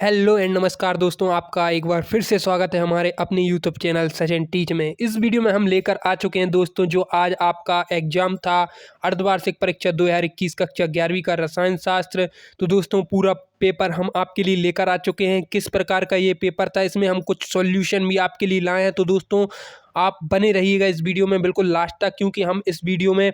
Hello and नमस्कार दोस्तों, आपका एक बार फिर से स्वागत है हमारे अपने यूट्यूब चैनल सचिन टीच में। इस वीडियो में हम लेकर आ चुके हैं दोस्तों, जो आज आपका एग्जाम था अर्धवार्षिक परीक्षा 2021 कक्षा 11वीं का रसायन शास्त्र। तो दोस्तों पूरा पेपर हम आपके लिए लेकर आ चुके हैं। किस प्रकार का ये पेपर था, इसमें हम कुछ सॉल्यूशन भी आपके लिए लाए हैं। तो दोस्तों आप बने रहिएगा इस वीडियो में बिल्कुल लास्ट तक, क्योंकि हम इस वीडियो में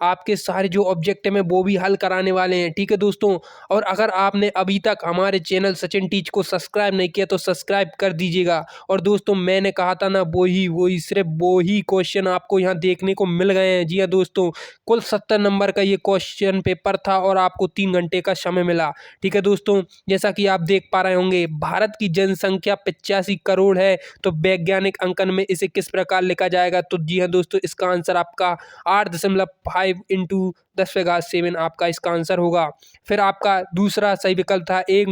आपके सारे जो ऑब्जेक्टिव हैं वो भी हल कराने वाले हैं। ठीक है दोस्तों, और अगर आपने अभी तक हमारे चैनल सचिन टीच को सब्सक्राइब नहीं किया तो सब्सक्राइब कर दीजिएगा। और दोस्तों मैंने कहा था ना, वही सिर्फ वही क्वेश्चन आपको यहाँ देखने को मिल गए हैं। जी हाँ दोस्तों, कुल 70 नंबर का ये क्वेश्चन पेपर था और आपको 3 घंटे का समय मिला। ठीक है दोस्तों, जैसा कि आप देख पा रहे होंगे, भारत की जनसंख्या 85 करोड़ है, तो वैज्ञानिक अंकन में इसे किस प्रकार लिखा जाएगा। तो जी हाँ दोस्तों, इसका आंसर आपका 8.5 इंटू 10⁻7 आपका इसका आंसर होगा। फिर आपका दूसरा सही विकल्प था, एक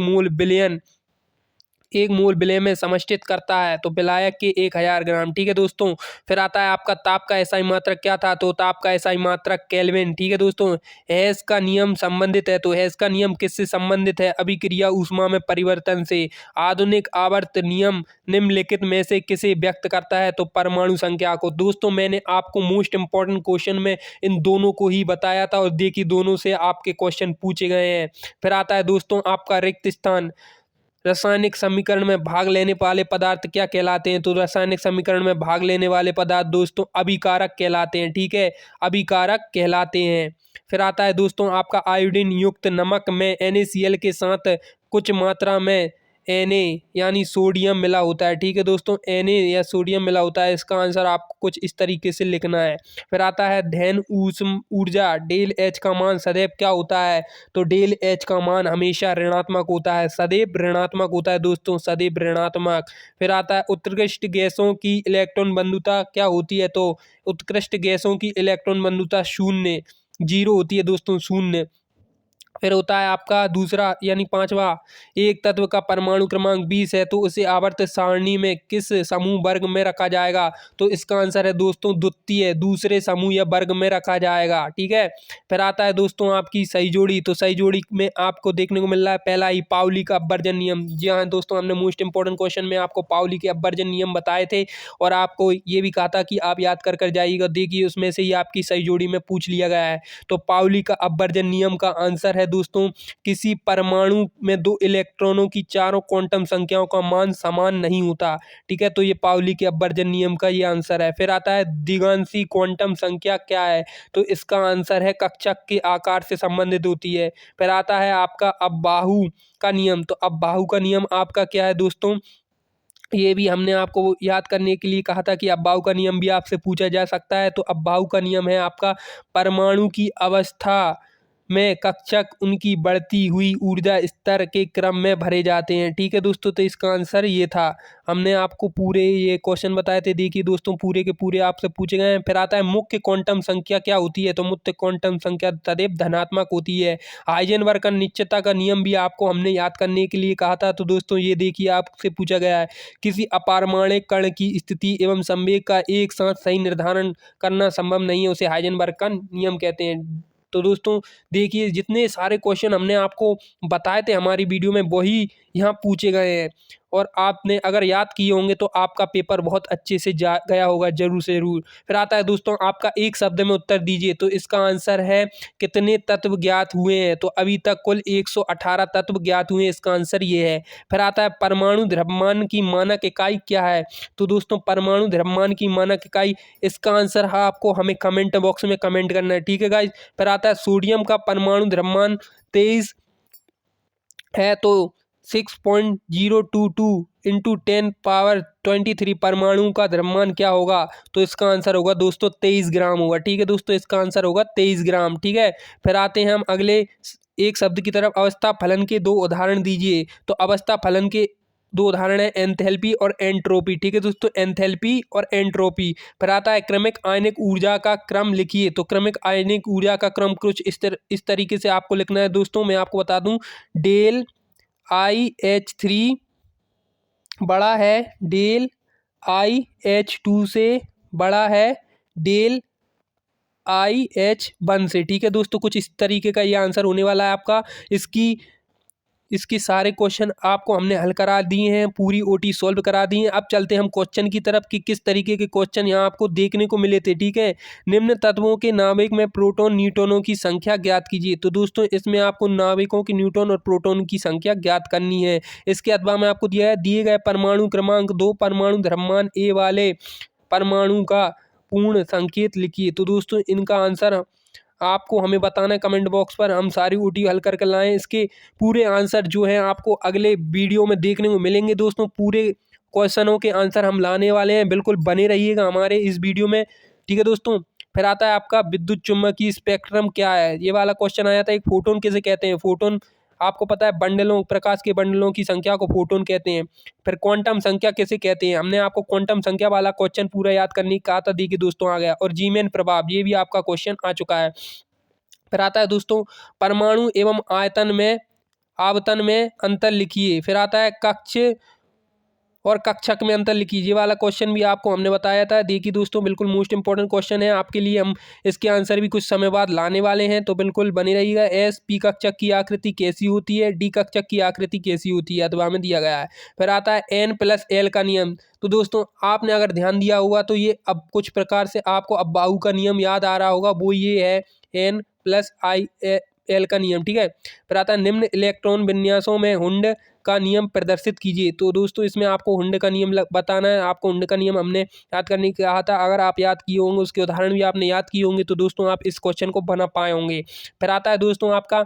मोल विलय में समष्टित करता है, तो विलायक के 1000 ग्राम। ठीक है दोस्तों, फिर आता है आपका ताप का एसआई मात्रक क्या था, तो ताप का एसआई मात्रक केल्विन। ठीक है दोस्तों, हेस का नियम संबंधित है, तो हेस का नियम किससे संबंधित है, अभिक्रिया ऊष्मा में परिवर्तन से। आधुनिक आवर्त नियम निम्नलिखित में से किसे व्यक्त करता है, तो परमाणु संख्या को। दोस्तों मैंने आपको मोस्ट इंपॉर्टेंट क्वेश्चन में इन दोनों को ही बताया था, और देखिए दोनों से आपके क्वेश्चन पूछे गए हैं। फिर आता है दोस्तों आपका रिक्त स्थान। रासायनिक समीकरण में भाग लेने वाले पदार्थ क्या कहलाते हैं, तो रासायनिक समीकरण में भाग लेने वाले पदार्थ दोस्तों अभिकारक कहलाते हैं। ठीक है, अभिकारक कहलाते हैं। फिर आता है दोस्तों आपका आयोडीन युक्त नमक में NaCl के साथ कुछ मात्रा में Na यानी सोडियम मिला होता है। ठीक है दोस्तों, Na या सोडियम मिला होता है, इसका आंसर आपको कुछ इस तरीके से लिखना है। फिर आता है धैन ऊर्जा डेल H का मान सदैव क्या होता है, तो डेल H का मान हमेशा ऋणात्मक होता है, सदैव ऋणात्मक होता है दोस्तों, सदैव ऋणात्मक। फिर आता है उत्कृष्ट गैसों की इलेक्ट्रॉन बंधुता क्या होती है, तो उत्कृष्ट गैसों की इलेक्ट्रॉन बंधुता 0 होती है दोस्तों, 0। फिर होता है आपका दूसरा यानी पांचवा, एक तत्व का परमाणु क्रमांक 20 है, तो उसे आवर्त सारणी में किस समूह वर्ग में रखा जाएगा, तो इसका आंसर है दोस्तों द्वितीय, दूसरे समूह या वर्ग में रखा जाएगा। ठीक है, फिर आता है दोस्तों आपकी सही जोड़ी। तो सही जोड़ी में आपको देखने को मिल रहा है पहला ही पाउली का अपवर्जन नियम। जी हाँ दोस्तों, हमने मोस्ट इंपॉर्टेंट क्वेश्चन में आपको पाउली के अपवर्जन नियम बताए थे, और आपको ये भी कहा था कि आप याद कर जाइएगा। देखिए उसमें से ही आपकी सही जोड़ी में पूछ लिया गया है। तो पाउली का अपवर्जन नियम का आंसर है दोस्तों, किसी परमाणु में 2 इलेक्ट्रॉनों की चारों क्वांटम संख्याओं का मान समान नहीं होता। ठीक है, तो ये पाउली के अपवर्जन नियम का ये आंसर है। फिर आता है द्विगांशी क्वांटम संख्या क्या है, तो इसका आंसर है कक्षक के आकार से संबंधित होती है। फिर आता है आपका अबबाहु का नियम। तो अबबाहु का नियम आपका क्या है दोस्तों, ये भी हमने आपको याद करने के लिए कहा था कि अबबाहु का नियम भी आपसे पूछा जा सकता है। तो अबबाहु का नियम है आपका, परमाणु की अवस्था में कक्षक उनकी बढ़ती हुई ऊर्जा स्तर के क्रम में भरे जाते हैं। ठीक है दोस्तों, तो इसका आंसर ये था। हमने आपको पूरे ये क्वेश्चन बताए थे, देखिए दोस्तों पूरे के पूरे आपसे पूछे गए हैं। फिर आता है मुख्य क्वांटम संख्या क्या होती है, तो मुख्य क्वांटम संख्या सदैव धनात्मक होती है। हाइजेनबर्ग का निश्चितता का नियम भी आपको हमने याद करने के लिए कहा था। तो दोस्तों ये देखिए आपसे पूछा गया है, किसी अपारमाणिक कण की स्थिति एवं संवेग का एक साथ सही निर्धारण करना संभव नहीं है, उसे हाइजेनबर्ग का नियम कहते हैं। तो दोस्तों देखिए जितने सारे क्वेश्चन हमने आपको बताए थे हमारी वीडियो में, वही यहाँ पूछे गए हैं, और आपने अगर याद किए होंगे तो आपका पेपर बहुत अच्छे से जा गया होगा जरूर से जरूर। फिर आता है दोस्तों आपका एक शब्द में उत्तर दीजिए, तो इसका आंसर है कितने तत्व ज्ञात हुए हैं, तो अभी तक कुल 118 तत्व ज्ञात हुए हैं, इसका आंसर ये है। फिर आता है परमाणु द्रव्यमान की मानक इकाई क्या है, तो दोस्तों परमाणु द्रव्यमान की मानक इकाई, इसका आंसर है आपको हमें कमेंट बॉक्स में कमेंट करना है। ठीक है गाइज। फिर आता है सोडियम का परमाणु द्रव्यमान 23 है, तो 6.022 इंटू 10⁻23 परमाणु का द्रव्यमान क्या होगा, तो इसका आंसर होगा दोस्तों 23 ग्राम होगा। ठीक है दोस्तों, इसका आंसर होगा 23 ग्राम। ठीक है, फिर आते हैं हम अगले एक शब्द की तरफ, अवस्था फलन के 2 उदाहरण दीजिए। तो अवस्था फलन के 2 उदाहरण है एंथैल्पी और एंट्रोपी। ठीक है दोस्तों, एंथैल्पी और एंट्रोपी। फिर आता है क्रमिक आयनिक ऊर्जा का क्रम लिखिए। तो क्रमिक आयनिक ऊर्जा का क्रम कुछ इस तरीके से आपको लिखना है दोस्तों। मैं आपको बता दूं, डेल IH3 बड़ा है डेल IH2 से, बड़ा है डेल IH1 से। ठीक है दोस्तों, कुछ इस तरीके का ये आंसर होने वाला है आपका। इसकी इसके सारे क्वेश्चन आपको हमने हल करा दिए हैं, पूरी ओटी सॉल्व करा दी है। अब चलते हैं हम क्वेश्चन की तरफ कि किस तरीके के क्वेश्चन यहाँ आपको देखने को मिले थे। ठीक है, निम्न तत्वों के नाभिक में प्रोटॉन न्यूट्रॉनों की संख्या ज्ञात कीजिए। तो दोस्तों इसमें आपको नाभिकों की न्यूट्रॉन और प्रोटॉन की संख्या ज्ञात करनी है। इसके अथवा में आपको दिया है दिए गए परमाणु क्रमांक 2 परमाणु द्रव्यमान ए वाले परमाणु का पूर्ण संकेत लिखिए। तो दोस्तों इनका आंसर आपको हमें बताना है कमेंट बॉक्स पर, हम सारी ओटी हल करके लाएँ। इसके पूरे आंसर जो हैं आपको अगले वीडियो में देखने को मिलेंगे दोस्तों। पूरे क्वेश्चनों के आंसर हम लाने वाले हैं, बिल्कुल बने रहिएगा हमारे इस वीडियो में। ठीक है दोस्तों, फिर आता है आपका विद्युत चुम्बकीय स्पेक्ट्रम क्या है। ये वाला क्वेश्चन आया था, एक फोटोन किसे कहते हैं। फोटोन आपको पता है बंडलों, प्रकाश के बंडलों की संख्या को फोटोन कहते हैं। फिर क्वांटम संख्या किसे कहते हैं, हमने आपको क्वांटम संख्या वाला क्वेश्चन पूरा याद करने कहा था, देखिए दोस्तों आ गया। और जीमेन प्रभाव, ये भी आपका क्वेश्चन आ चुका है। फिर आता है दोस्तों परमाणु एवं आयतन में अंतर लिखिए। फिर आता है कक्ष और कक्षक में अंतर लिखिए। ये वाला क्वेश्चन भी आपको हमने बताया था। देखिए दोस्तों बिल्कुल मोस्ट इंपॉर्टेंट क्वेश्चन है आपके लिए, हम इसके आंसर भी कुछ समय बाद लाने वाले हैं, तो बिल्कुल बने रहिएगा। एस पी कक्षक की आकृति कैसी होती है, डी कक्षक की आकृति कैसी होती है, अथवा में दिया गया है। फिर आता है N+L का नियम। तो दोस्तों आपने अगर ध्यान दिया होगा तो ये अब कुछ प्रकार से आपको अब बाहु का नियम याद आ रहा होगा, वो ये है N+I L का नियम। ठीक है, फिर आता है निम्न इलेक्ट्रॉन विन्यासों में हुंड का नियम प्रदर्शित कीजिए। तो दोस्तों इसमें आपको हुंड का नियम बताना है। आपको हुंड का नियम हमने याद करने को कहा था, अगर आप याद किए होंगे, उसके उदाहरण भी आपने याद किए होंगे, तो दोस्तों आप इस क्वेश्चन को बना पाए होंगे। फिर आता है दोस्तों आपका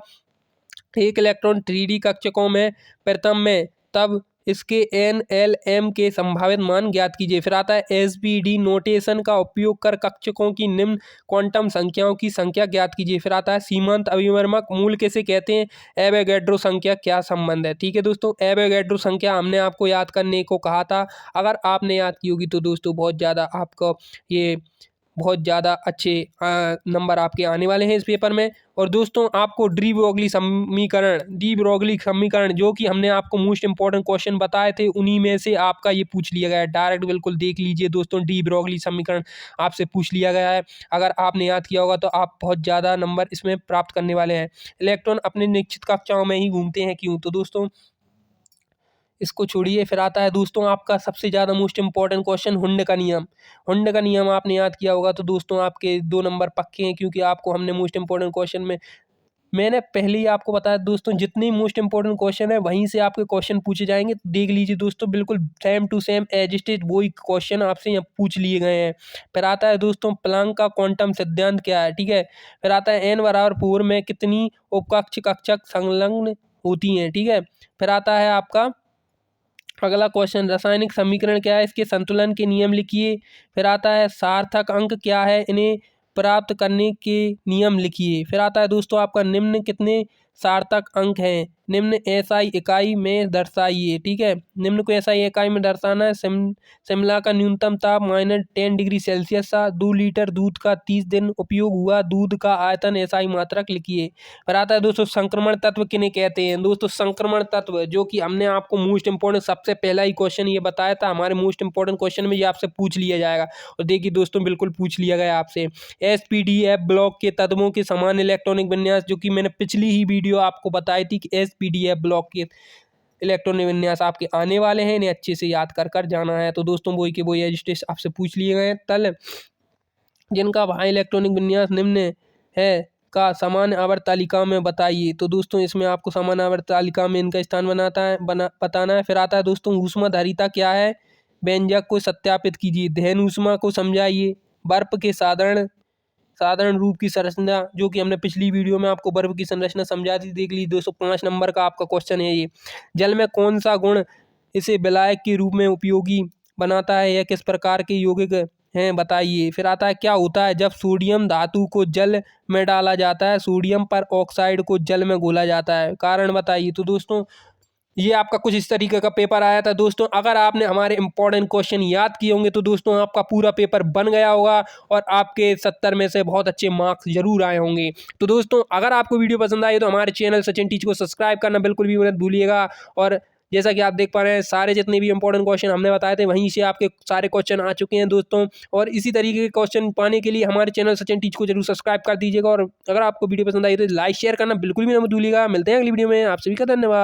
एक इलेक्ट्रॉन 3D कक्षकों में प्रथम में, तब इसके NLM के संभावित मान ज्ञात कीजिए। फिर आता है SPD नोटेशन का उपयोग कर कक्षकों की निम्न क्वांटम संख्याओं की संख्या ज्ञात कीजिए। फिर आता है सीमांत अभिवर्मक मूल किसे कहते हैं, एवोगैड्रो संख्या क्या संबंध है। ठीक है दोस्तों, एवोगैड्रो संख्या हमने आपको याद करने को कहा था, अगर आपने याद की होगी तो दोस्तों बहुत ज़्यादा आपको ये बहुत ज़्यादा अच्छे नंबर आपके आने वाले हैं इस पेपर में। और दोस्तों आपको डी ब्रोगली समीकरण जो कि हमने आपको मोस्ट इंपॉर्टेंट क्वेश्चन बताए थे, उन्हीं में से आपका ये पूछ लिया गया है डायरेक्ट। बिल्कुल देख लीजिए दोस्तों, डी ब्रोगली समीकरण आपसे पूछ लिया गया है। अगर आपने याद किया होगा तो आप बहुत ज़्यादा नंबर इसमें प्राप्त करने वाले हैं। इलेक्ट्रॉन अपने निश्चित कक्षाओं में ही घूमते हैं, क्यों। तो दोस्तों इसको छोड़िए, फिर आता है दोस्तों आपका सबसे ज़्यादा मोस्ट इंपॉर्टेंट क्वेश्चन हुंड का नियम। हुंड का नियम आपने याद किया होगा तो दोस्तों आपके 2 नंबर पक्के हैं, क्योंकि आपको हमने मोस्ट इंपॉर्टेंट क्वेश्चन में मैंने पहले ही आपको बताया दोस्तों, जितने मोस्ट इंपॉर्टेंट क्वेश्चन है वहीं से आपके क्वेश्चन पूछे जाएंगे। तो देख लीजिए दोस्तों, बिल्कुल same to same as it is वही क्वेश्चन आपसे यहाँ पूछ लिए गए हैं। फिर आता है दोस्तों प्लांक का क्वांटम सिद्धांत क्या है। ठीक है, फिर आता है n=4 में कितनी उपकक्ष कक्षक संलग्न होती हैं। ठीक है, फिर आता है आपका अगला क्वेश्चन रासायनिक समीकरण क्या है, इसके संतुलन के नियम लिखिए। फिर आता है सार्थक अंक क्या है, इन्हें प्राप्त करने के नियम लिखिए। फिर आता है दोस्तों आपका निम्न कितने सार्थक अंक हैं, निम्न एसआई इकाई में दर्शाइए। ठीक है, निम्न को एसआई इकाई में दर्शाना है। शिमला का न्यूनतम ताप -10 डिग्री सेल्सियस था। 2 लीटर दूध का 30 दिन उपयोग हुआ। दूध का आयतन एसआई मात्रक लिखिए। फिर आता है दोस्तों संक्रमण तत्व किन्हें कहते हैं। दोस्तों संक्रमण तत्व जो कि हमने आपको मोस्ट इंपॉर्टेंट सबसे पहला ही क्वेश्चन ये बताया था, हमारे मोस्ट इंपॉर्टेंट क्वेश्चन में ये आपसे पूछ लिया जाएगा। और देखिए दोस्तों बिल्कुल पूछ लिया गया आपसे। एसपीडीएफ ब्लॉक के तत्वों के समान इलेक्ट्रॉनिक विन्यास, जो कि मैंने पिछली ही वीडियो आपको बताई थी कि एसपीडीएफ ब्लॉक के इलेक्ट्रॉनिक विन्यास आपके आने वाले हैं, इन्हें अच्छे से याद कर जाना है। तो दोस्तों वही के वही एजुस्टेस आपसे पूछ लिए गए हैं। तल जिनका भाई इलेक्ट्रॉनिक विन्यास निम्न है का सामान्य आवर्त तालिका में बताइए। तो दोस्तों इसमें आपको सामान्य आवर्त तालिका में इनका स्थान बताना है। फिर आता है दोस्तों ऊष्माधारिता क्या है, व्यंजक को सत्यापित कीजिए। दहन ऊष्मा को समझाइए। बर्फ के साधारण रूप की संरचना, जो कि हमने पिछली वीडियो में आपको बर्फ की संरचना समझा दी, देख ली। 205 नंबर का आपका क्वेश्चन है ये। जल में कौन सा गुण इसे विलायक के रूप में उपयोगी बनाता है, यह किस प्रकार के यौगिक हैं बताइए। फिर आता है क्या होता है जब सोडियम धातु को जल में डाला जाता है, सोडियम पर ऑक्साइड को जल में घोला जाता है, कारण बताइए। तो दोस्तों ये आपका कुछ इस तरीके का पेपर आया था। दोस्तों अगर आपने हमारे इंपॉर्टेंट क्वेश्चन याद किए होंगे तो दोस्तों आपका पूरा पेपर बन गया होगा और आपके 70 में से बहुत अच्छे मार्क्स जरूर आए होंगे। तो दोस्तों अगर आपको वीडियो पसंद आई तो हमारे चैनल सचिन टीच को सब्सक्राइब करना बिल्कुल भी मत भूलिएगा। और जैसा कि आप देख पा रहे हैं, सारे जितने भी इंपॉर्टेंट क्वेश्चन हमने बताए थे वहीं से आपके सारे क्वेश्चन आ चुके हैं दोस्तों। और इसी तरीके के क्वेश्चन पाने के लिए हमारे चैनल सचिन टीच को जरूर सब्सक्राइब कर दीजिएगा। और अगर आपको वीडियो पसंद आई तो लाइक शेयर करना बिल्कुल भी मत भूलिएगा। मिलते हैं अगली वीडियो में, आप सभी का धन्यवाद।